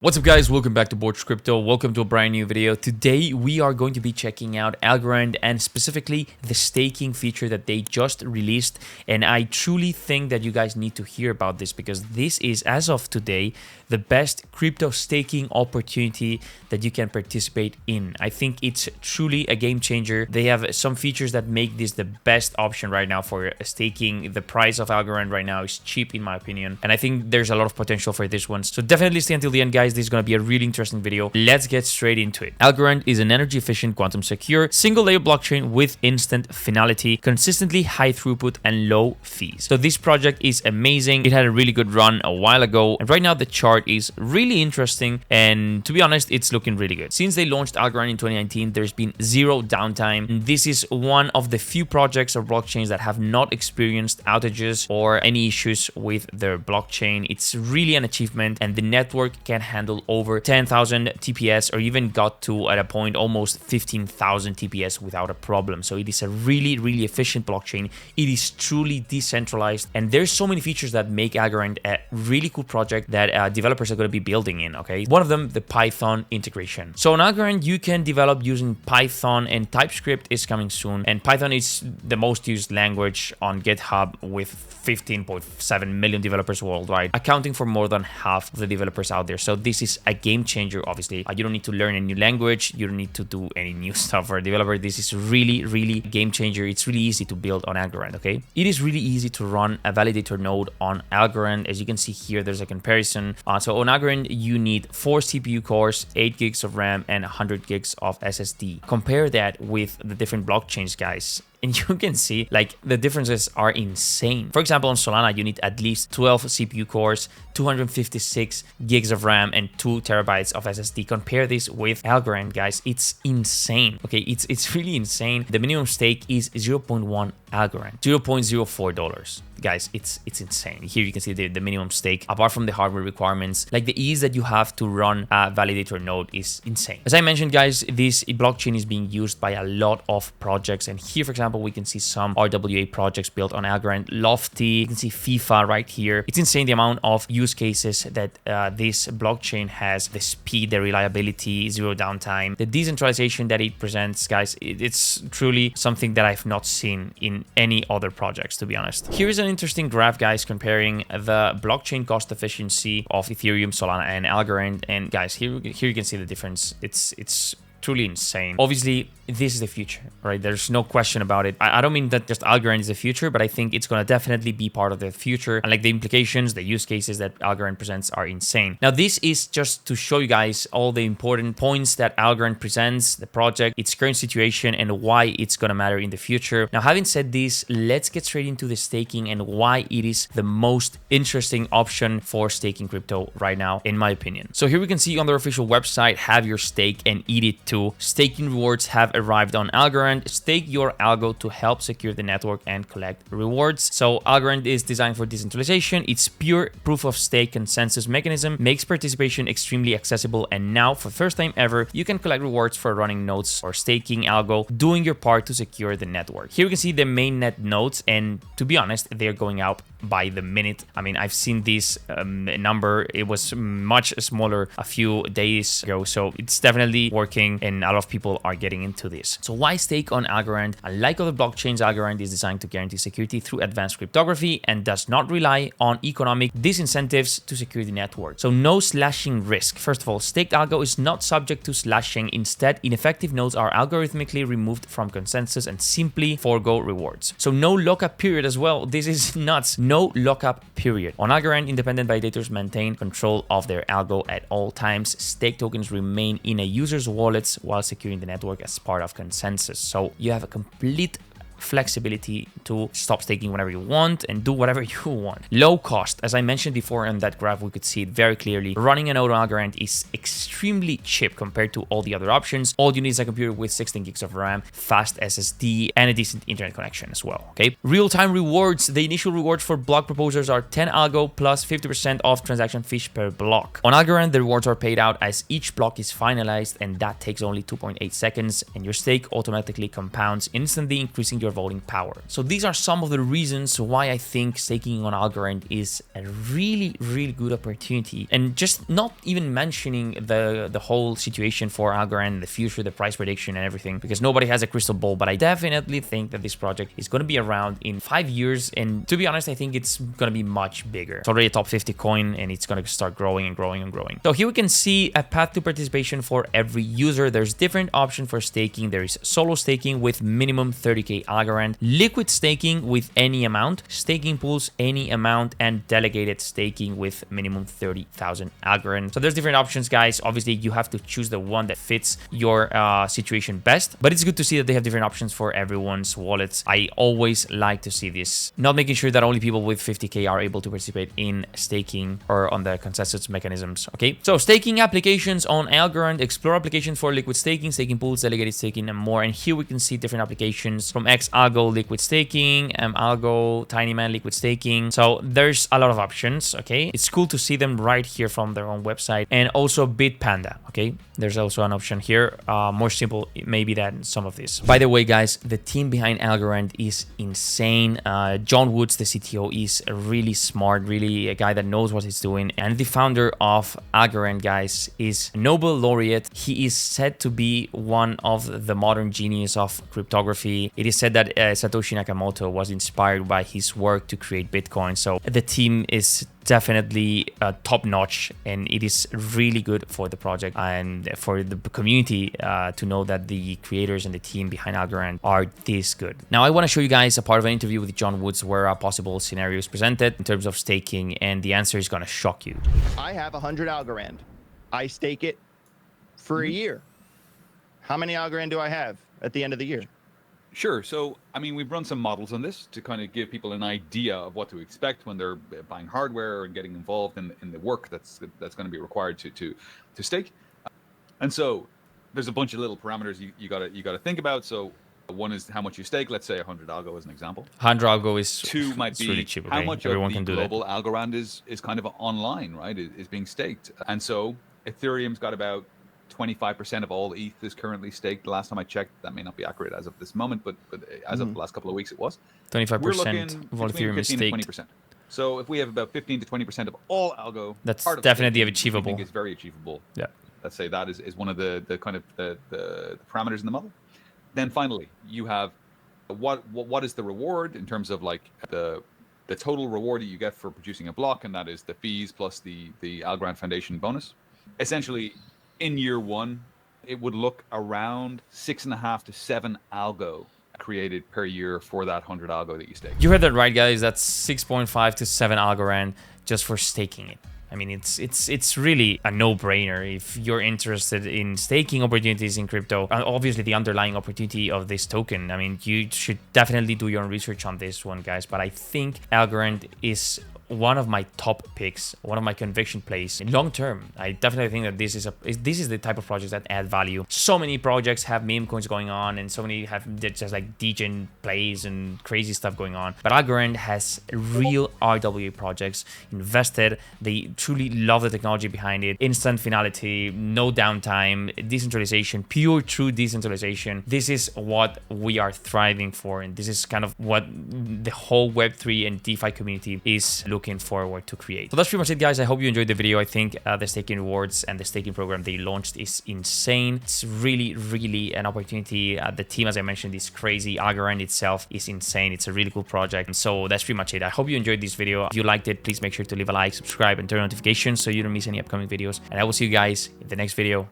What's up guys, welcome back to Borch Crypto. Welcome to a brand new video. Today we are going to be checking out Algorand and specifically the staking feature that they just released, and I truly think that you guys need to hear about this because this is, as of today, the best crypto staking opportunity that you can participate in. I think it's truly a game changer. They have some features that make this the best option right now for staking. The price of Algorand right now is cheap in my opinion, and I think there's a lot of potential for this one. So definitely stay until the end guys. This is going to be a really interesting video. Let's get straight into it. Algorand is an energy efficient, quantum secure, single layer blockchain with instant finality, consistently high throughput and low fees. So this project is amazing. It had a really good run a while ago, and right now the chart is really interesting, and to be honest, it's looking really good. Since they launched Algorand in 2019, there's been zero downtime. And this is one of the few projects or blockchains that have not experienced outages or any issues with their blockchain. It's really an achievement, and the network can handle over 10,000 TPS, or even got to at a point almost 15,000 TPS without a problem. So it is a really efficient blockchain. It is truly decentralized, and there's so many features that make Algorand a really cool project that developers are going to be building in. Okay, one of them, the Python integration. So on Algorand you can develop using Python, and TypeScript is coming soon, and Python is the most used language on GitHub with 15.7 million developers worldwide, accounting for more than half of the developers out there. So this is a game changer. Obviously, you don't need to learn a new language, you don't need to do any new stuff for a developer. This is really game changer. It's really easy to build on Algorand. Okay, it is really easy to run a validator node on Algorand. As you can see here, there's a comparison. So on Algorand you need 4 CPU cores, 8 gigs of RAM and 100 gigs of SSD. Compare that with the different blockchains guys, and you can see like the differences are insane. For example, on Solana you need at least 12 CPU cores, 256 gigs of RAM and 2 terabytes of SSD. Compare this with Algorand guys, it's insane. Okay, it's really insane. The minimum stake is 0.1 Algorand, $0.04. Guys, it's insane. Here you can see the minimum stake. Apart from the hardware requirements, like the ease that you have to run a validator node is insane. As I mentioned guys, this blockchain is being used by a lot of projects, and here for example we can see some RWA projects built on Algorand. Lofty, you can see FIFA right here. It's insane the amount of use cases that this blockchain has. The speed, the reliability, zero downtime, the decentralization that it presents guys, it's truly something that I've not seen in any other projects, to be honest. Here's an interesting graph guys comparing the blockchain cost efficiency of Ethereum, Solana and Algorand, and guys, here you can see the difference. It's truly insane. Obviously this is the future, right? There's no question about it. I don't mean that just Algorand is the future, but I think it's going to definitely be part of the future, and like the implications, the use cases that Algorand presents are insane. Now this is just to show you guys all the important points that Algorand presents, the project, its current situation and why it's going to matter in the future. Now having said this, let's get straight into the staking and why it is the most interesting option for staking crypto right now in my opinion. So here we can see on their official website, have your stake and eat it too. Staking rewards have arrived on Algorand. Stake your algo to help secure the network and collect rewards. So Algorand is designed for decentralization. Its pure proof of stake consensus mechanism makes participation extremely accessible, and now for the first time ever you can collect rewards for running nodes or staking algo, doing your part to secure the network. Here we can see the mainnet nodes, and to be honest they're going up by the minute. I mean, I've seen this number, it was much smaller a few days ago, so it's definitely working and a lot of people are getting into this. So why stake on Algorand? Unlike other blockchains, Algorand is designed to guarantee security through advanced cryptography and does not rely on economic disincentives to secure the network. So no slashing risk. First of all, staked algo is not subject to slashing. Instead, ineffective nodes are algorithmically removed from consensus and simply forego rewards. So no lockup period as well. This is nuts. No lockup period. On Algorand, independent validators maintain control of their algo at all times. Stake tokens remain in a user's wallets while securing the network as part of consensus. So you have a complete flexibility to stop staking whenever you want and do whatever you want. Low cost, as I mentioned before on that graph, we could see it very clearly. Running a node on Algorand is extremely cheap compared to all the other options. All you need is a computer with 16 gigs of RAM, fast SSD, and a decent internet connection as well. Okay, real-time rewards. The initial rewards for block proposers are 10 algo plus 50% off transaction fees per block. On Algorand, the rewards are paid out as each block is finalized, and that takes only 2.8 seconds, and your stake automatically compounds, instantly increasing your your voting power. So these are some of the reasons why I think staking on Algorand is a really, really good opportunity. And just not even mentioning the whole situation for Algorand, the future, the price prediction and everything, because nobody has a crystal ball, but I definitely think that this project is going to be around in 5 years. And to be honest, I think it's going to be much bigger. It's already a top 50 coin and it's going to start growing and growing and growing. So here we can see a path to participation for every user. There's different options for staking. There is solo staking with minimum 30k Algorand, liquid staking with any amount, staking pools any amount, and delegated staking with minimum 30,000 Algorand. So there's different options, guys. Obviously, you have to choose the one that fits your situation best, but it's good to see that they have different options for everyone's wallets. I always like to see this, not making sure that only people with 50k are able to participate in staking or on the consensus mechanisms. Okay, so staking applications on Algorand, explore applications for liquid staking, staking pools, delegated staking, and more. And here we can see different applications from Algo liquid staking, Algo Tinyman liquid staking. So there's a lot of options. Okay, it's cool to see them right here from their own website, and also Bitpanda. Okay, there's also an option here, more simple maybe than some of this. By the way, guys, the team behind Algorand is insane. John Woods, the CTO, is really smart, really a guy that knows what he's doing, and the founder of Algorand, guys, is Nobel laureate. He is said to be one of the modern genius of cryptography. It is said that Satoshi Nakamoto was inspired by his work to create Bitcoin. So the team is definitely top-notch, and it is really good for the project and for the community to know that the creators and the team behind Algorand are this good. Now I want to show you guys a part of an interview with John Woods where a possible scenario is presented in terms of staking, and the answer is going to shock you. I have 100 Algorand. I stake it for a year. How many Algorand do I have at the end of the year? Sure. So, I mean, we've run some models on this to kind of give people an idea of what to expect when they're buying hardware and getting involved in the work that's going to be required to stake. And so, there's a bunch of little parameters you gotta think about. So, one is how much you stake. Let's say 100 algo as an example. 100 algo is two might be really cheap. Okay? How much everyone of can the do global that. Algorand is kind of online, right? Is being staked, and so Ethereum's got about 25% of all ETH is currently staked. The last time I checked, that may not be accurate as of this moment, but as of the last couple of weeks, it was. 25% of all Ethereum is staked. 20%. So if we have about 15 to 20% of all algo, that's definitely achievable. I think it's very achievable. Yeah. Let's say that is one of the kind of the parameters in the model. Then finally, you have what is the reward in terms of like the total reward that you get for producing a block, and that is the fees plus the Algorand Foundation bonus. Essentially, in year one, it would look around 6.5 to 7 algo created per year for that 100 algo that you stake. You heard that right, guys. That's 6.5 to 7 Algorand just for staking it. I mean, it's really a no-brainer if you're interested in staking opportunities in crypto. And obviously, the underlying opportunity of this token. I mean, you should definitely do your own research on this one, guys. But I think Algorand is one of my top picks, one of my conviction plays in long term. I definitely think that this is the type of projects that add value. So many projects have meme coins going on, and so many have just like degen plays and crazy stuff going on. But Algorand has real RWA projects invested. They truly love the technology behind it. Instant finality, no downtime, decentralization, pure true decentralization. This is what we are thriving for, and this is kind of what the whole Web3 and DeFi community is looking forward to create. So that's pretty much it, guys. I hope you enjoyed the video. I think the staking rewards and the staking program they launched is insane. It's really, really an opportunity. The team, as I mentioned, is crazy. Algorand itself is insane. It's a really cool project. And so that's pretty much it. I hope you enjoyed this video. If you liked it, please make sure to leave a like, subscribe, and turn on notifications so you don't miss any upcoming videos. And I will see you guys in the next video.